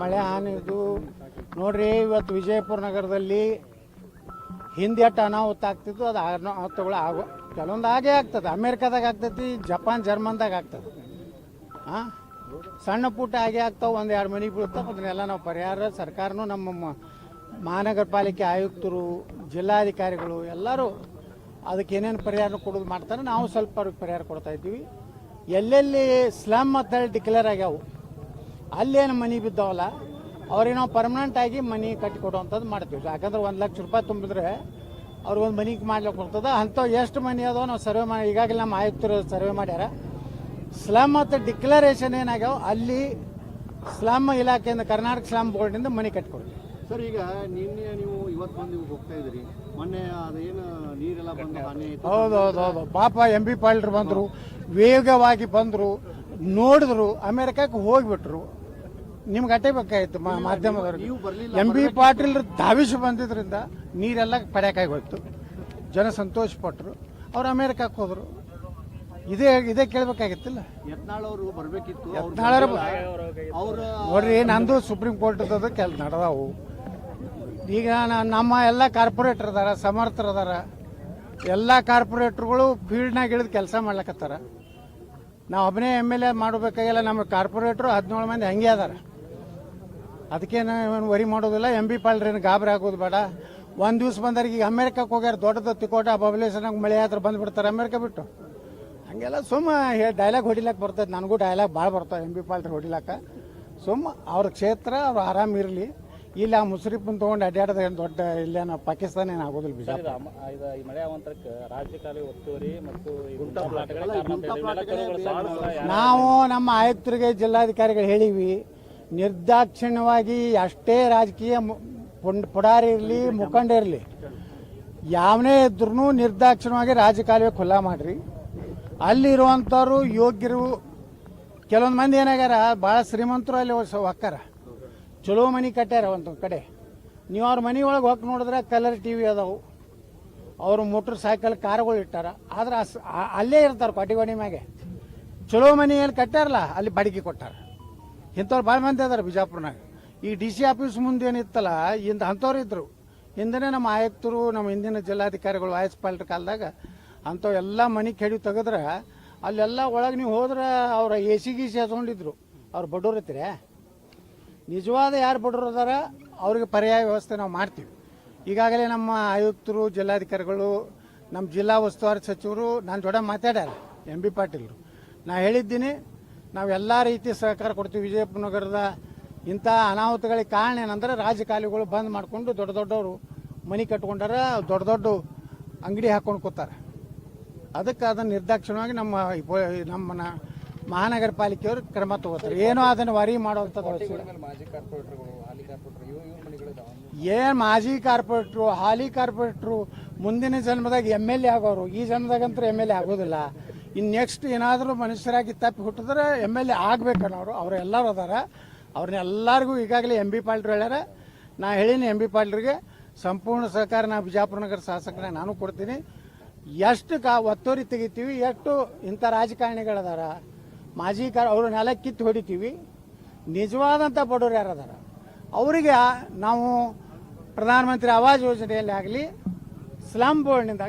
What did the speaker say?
ಮಳೆ ಹಾನಿದು ನೋಡ್ರಿ. ಇವತ್ತು ವಿಜಯಪುರ ನಗರದಲ್ಲಿ ಹಿಂದೆ ಎಷ್ಟು ಅನಾಹುತ ಆಗ್ತಿತ್ತು, ಅದು ಅನಾಹುತಗಳು ಕೆಲವೊಂದು ಆಗೇ ಆಗ್ತದೆ. ಅಮೇರಿಕಾದಾಗ ಆಗ್ತೈತಿ, ಜಪಾನ್ ಜರ್ಮನ್ದಾಗ ಆಗ್ತದೆ. ಸಣ್ಣ ಪುಟ್ಟ ಹಾಗೆ ಆಗ್ತಾವೆ, ಒಂದೆರಡು ಮನೆಗೆ ಬೀಳ್ತಾವೆ. ಅದನ್ನೆಲ್ಲ ನಾವು ಪರಿಹಾರ ಸರ್ಕಾರನೂ ನಮ್ಮ ಮಹಾನಗರ ಪಾಲಿಕೆ ಆಯುಕ್ತರು, ಜಿಲ್ಲಾಧಿಕಾರಿಗಳು ಎಲ್ಲರೂ ಅದಕ್ಕೆ ಏನೇನು ಪರಿಹಾರ ಕೊಡೋದು ಮಾಡ್ತಾರೆ. ನಾವು ಸ್ವಲ್ಪ ಅವ್ರಿಗೆ ಪರಿಹಾರ ಕೊಡ್ತಾ ಇದ್ದೀವಿ. ಎಲ್ಲೆಲ್ಲಿ ಸ್ಲಮ್ ಅಂತ ಡಿಕ್ಲೇರ್ ಆಗ್ಯಾವು, ಅಲ್ಲೇನು ಮನೆ ಬಿದ್ದಾವಲ್ಲ ಅವ್ರಿಗೆ ನಾವು ಪರ್ಮನೆಂಟ್ ಆಗಿ ಮನೆ ಕಟ್ಟಿ ಕೊಡುವಂಥದ್ದು ಮಾಡ್ತೀವಿ. ಯಾಕಂದ್ರೆ 1 ಲಕ್ಷ ರೂಪಾಯಿ ತುಂಬಿದ್ರೆ ಅವ್ರಿಗೊಂದು ಮನೆಗೆ ಮಾಡ್ಲಿಕ್ಕೆ ಬರ್ತದೆ. ಅಂಥವು ಎಷ್ಟು ಮನೆ ಅದಾವ ನಾವು ಸರ್ವೆ ಮಾಡಿ, ಈಗಾಗಲೇ ನಮ್ಮ ಆಯುಕ್ತರು ಸರ್ವೆ ಮಾಡ್ಯಾರ. ಸ್ಲಮ್ ಮತ್ತು ಡಿಕ್ಲರೇಷನ್ ಏನಾಗ್ಯಾವ ಅಲ್ಲಿ ಸ್ಲಮ್ ಇಲಾಖೆಯಿಂದ, ಕರ್ನಾಟಕ ಸ್ಲಮ್ ಬೋರ್ಡಿಂದ ಮನೆ ಕಟ್ಟಿಕೊಡ್ತೀವಿ. ಸರ್, ಈಗ ನಿನ್ನೆ ನೀವು ಇವತ್ತು ಬಂದು ಹೋಗ್ತಾ ಇದ್ದೀರಿ, ಮೊನ್ನೆ ಅದೇನು ನೀರೆಲ್ಲ ಬಂದು ಹಾನಿ ಹೌದು ಪಾಪ MP ಪಾಟೀಲ್ರು ಬಂದರು, ವೇಗವಾಗಿ ಬಂದರು, ನೋಡಿದ್ರು, ಅಮೇರಿಕಕ್ಕೆ ಹೋಗಿಬಿಟ್ರು. ನಿಮ್ಗೆ ಅಟ್ಟೆ ಬೇಕಾಗಿತ್ತು ಮಾಧ್ಯಮದವ್ರು. MP ಪಾಟೀಲ್ರು ಧಾವಿಸಿ ಬಂದಿದ್ರಿಂದ ನೀರೆಲ್ಲ ಪಡ್ಯಾಕಾಗಿ ಹೋಯ್ತು. ಜನ ಸಂತೋಷ ಪಟ್ಟರು, ಅವ್ರು ಅಮೇರಿಕಕ್ಕೆ ಹೋದರು. ಇದೇ ಕೇಳಬೇಕಾಗಿತ್ತಿಲ್ಲ. ಯತ್ನಾಳ್ ಅವರು ಬರಬೇಕಿತ್ತು. ನೋಡ್ರಿ, ನಂದು ಸುಪ್ರೀಂ ಕೋರ್ಟ್ ನಡೆದಾವು. ಈಗ ನಮ್ಮ ಎಲ್ಲ ಕಾರ್ಪೊರೇಟರ್ ಅದಾರ, ಸಮರ್ಥರು ಅದಾರ. ಎಲ್ಲ ಕಾರ್ಪೊರೇಟರ್ಗಳು ಫೀಲ್ಡ್ನಾಗ ಇಳಿದು ಕೆಲಸ ಮಾಡ್ಲಕತ್ತಾರ. ನಾವು ಒಬ್ಬನೇ MLA ಮಾಡಬೇಕಾಗಿಲ್ಲ. ನಮ್ಮ ಕಾರ್ಪೊರೇಟ್ರು 17 ಮಂದಿ ಹಂಗೆ ಅದಾರ. ಅದಕ್ಕೇನು ವರಿ ಮಾಡೋದಿಲ್ಲ. MP ಪಾಟೀಲ್ರೇನು ಗಾಬರಿ ಆಗೋದು ಬೇಡ. ಒಂದು ದಿವ್ಸ ಬಂದವ್ರಿಗೆ ಈಗ ಅಮೇರಿಕಕ್ಕೆ ಹೋಗ್ಯಾರ, ದೊಡ್ಡದು ತಿಕೋಟ ಬಬಲೇಶ್ವರಾಗ ಮಳೆ ಹತ್ರ ಬಂದುಬಿಡ್ತಾರೆ ಅಮೇರಿಕ ಬಿಟ್ಟು. ಹಂಗೆಲ್ಲ ಸುಮ್ಮ ಡೈಲಾಗ್ ಹೊಡಿಲಕ್ಕೆ ಬರ್ತದೆ. ನನಗೂ ಡೈಲಾಗ್ ಭಾಳ ಬರ್ತಾವೆ MP ಪಾಟೀಲ್ ಹೊಡಿಲಕ್ಕ. ಸುಮ್ಮ ಅವ್ರ ಕ್ಷೇತ್ರ ಅವ್ರು ಆರಾಮಿರಲಿ. ಇಲ್ಲ ಆ ಮುಸ್ರಿಫನ್ ತೊಗೊಂಡು ಅಡ್ಡಾಡೋದು ಏನು ದೊಡ್ಡ ಇಲ್ಲೇನೋ ಪಾಕಿಸ್ತಾನ ಏನು ಆಗೋದಿಲ್ಲ. ಬಿಜಾಪುರ ನಾವು ನಮ್ಮ ಆಯುಕ್ತರಿಗೆ, ಜಿಲ್ಲಾಧಿಕಾರಿಗಳು ಹೇಳಿವಿ, ನಿರ್ದಾಕ್ಷಿಣ್ಯವಾಗಿ ಅಷ್ಟೇ ರಾಜಕೀಯ ಪುಡಾರಿ ಇರಲಿ, ಮುಖಂಡ ಇರಲಿ, ಯಾವನೇ ಇದ್ರೂ ನಿರ್ದಾಕ್ಷಿಣ್ಯವಾಗಿ ರಾಜಕಾಲುವೆ ಖುಲ್ಲಾ ಮಾಡ್ರಿ. ಅಲ್ಲಿರುವಂಥವ್ರು ಯೋಗ್ಯರು. ಕೆಲವೊಂದು ಮಂದಿ ಏನಾಗ್ಯಾರ, ಭಾಳ ಶ್ರೀಮಂತರು ಅಲ್ಲಿ ಹೊಕ್ಕಾರ, ಚಲೋ ಮನೆ ಕಟ್ಟ್ಯಾರ. ಒಂದು ಕಡೆ ನೀವು ಅವ್ರ ಮನೆ ಒಳಗೆ ಹೋಗಿ ನೋಡಿದ್ರೆ ಕಲರ್ TV ಅದಾವು, ಅವರು ಮೋಟ್ರ್ ಸೈಕಲ್ ಕಾರುಗಳು ಇಟ್ಟಾರ. ಆದ್ರೆ ಅಲ್ಲೇ ಇರ್ತಾರೆ ಕೊಟ್ಟಿಗೋಡಿ ಮ್ಯಾಗೆ. ಚಲೋ ಮನೆ ಏನು ಕಟ್ಟಾರಲ್ಲ ಅಲ್ಲಿ ಬಾಡಿಗೆ ಕೊಟ್ಟಾರ. ಇಂಥವ್ರು ಭಾಳ ಮಂದಿ ಅದಾರ ಬಿಜಾಪುರ್ನಾಗ. ಈ DC ಆಫೀಸ್ ಮುಂದೆ ಏನಿತ್ತಲ್ಲ, ಅಂಥವ್ರು ಇದ್ರು. ಹಿಂದನೇ ನಮ್ಮ ಆಯುಕ್ತರು, ನಮ್ಮ ಹಿಂದಿನ ಜಿಲ್ಲಾಧಿಕಾರಿಗಳು ವಾಯ್ಸ್ ಪಾಲ್ಟ್ರ ಕಾಲದಾಗ ಅಂಥವು ಎಲ್ಲ ಮನೆ ಕೆಡಿ ತೆಗೆದ್ರೆ ಅಲ್ಲೆಲ್ಲ ಒಳಗೆ ನೀವು ಹೋದ್ರೆ ಅವ್ರ AC ಗೀಸಿ ಹಚ್ಕೊಂಡಿದ್ರು. ಅವ್ರು ಬಡವ್ರು ಇರ್ತೀರ. ನಿಜವಾದ ಯಾರು ಬಡವರು ಅದಾರ ಅವ್ರಿಗೆ ಪರ್ಯಾಯ ವ್ಯವಸ್ಥೆ ನಾವು ಮಾಡ್ತೀವಿ. ಈಗಾಗಲೇ ನಮ್ಮ ಆಯುಕ್ತರು, ಜಿಲ್ಲಾಧಿಕಾರಿಗಳು, ನಮ್ಮ ಜಿಲ್ಲಾ ಉಸ್ತುವಾರಿ ಸಚಿವರು ನನ್ನ ಜೊತೆ ಮಾತಾಡ್ಯಾರ. MP ಪಾಟೀಲ್ರು. ನಾ ಹೇಳಿದ್ದೀನಿ, ನಾವು ಎಲ್ಲ ರೀತಿ ಸಹಕಾರ ಕೊಡ್ತೀವಿ. ವಿಜಯಪುರ ನಗರದ ಇಂಥ ಅನಾಹುತಗಳಿಗೆ ಕಾರಣ ಏನಂದ್ರೆ ರಾಜಕಾಲುವೆಗಳು ಬಂದ್ ಮಾಡಿಕೊಂಡು ದೊಡ್ಡ ದೊಡ್ಡವರು ಮನೆ ಕಟ್ಕೊಂಡಾರ, ದೊಡ್ಡ ದೊಡ್ಡ ಅಂಗಡಿ ಹಾಕೊಂಡು ಕೂತಾರೆ. ಅದಕ್ಕೆ ಅದನ್ನು ನಿರ್ದಾಕ್ಷಿಣ್ಯವಾಗಿ ನಮ್ಮ ಮಹಾನಗರ ಪಾಲಿಕೆಯವರು ಕ್ರಮ ತಗೋತಾರೆ. ಏನೋ ಅದನ್ನು ವರಿ ಮಾಡುವಂಥದ್ದು ಏನು ಮಾಜಿ ಕಾರ್ಪೊರೇಟ್ರು, ಹಾಲಿ ಕಾರ್ಪೊರೇಟ್ರು ಮುಂದಿನ ಜನ್ಮದಾಗ MLA ಆಗೋರು. ಈ ಜನ್ಮದಾಗಂತೂ MLA ಆಗೋದಿಲ್ಲ. ಇನ್ನು ನೆಕ್ಸ್ಟ್ ಏನಾದರೂ ಮನುಷ್ಯರಾಗಿ ತಪ್ಪಿ ಹುಟ್ಟಿದ್ರೆ MLA ಆಗ್ಬೇಕನ್ನೋರು ಅವ್ರು ಎಲ್ಲರೂ ಅದಾರ. ಅವ್ರನ್ನೆಲ್ಲರಿಗೂ ಈಗಾಗಲೇ MP ಪಾಟೀಲ್ರು ಹೇಳ್ಯಾರ. ನಾ ಹೇಳೀನಿ MP ಪಾಟೀಲ್ರಿಗೆ ಸಂಪೂರ್ಣ ಸಹಕಾರ ನಾ ಬಿಜಾಪುರ ನಗರ ಶಾಸಕರ ನಾನು ಕೊಡ್ತೀನಿ. ಎಷ್ಟು ಒತ್ತುವರಿ ತೆಗಿತೀವಿ, ಎಷ್ಟು ಇಂಥ ರಾಜಕಾರಣಿಗಳದಾರ, ಮಾಜಿ ಅವರು ನೆಲ ಕಿತ್ತು ಹೊಡಿತೀವಿ. ನಿಜವಾದಂಥ ಬಡವರು ಯಾರದಾರ ಅವರಿಗೆ ನಾವು ಪ್ರಧಾನಮಂತ್ರಿ ಆವಾಸ್ ಯೋಜನೆಯಲ್ಲಿ ಆಗಲಿ, ಸ್ಲಮ್ ಬೋರ್ಡ್ನಿಂದ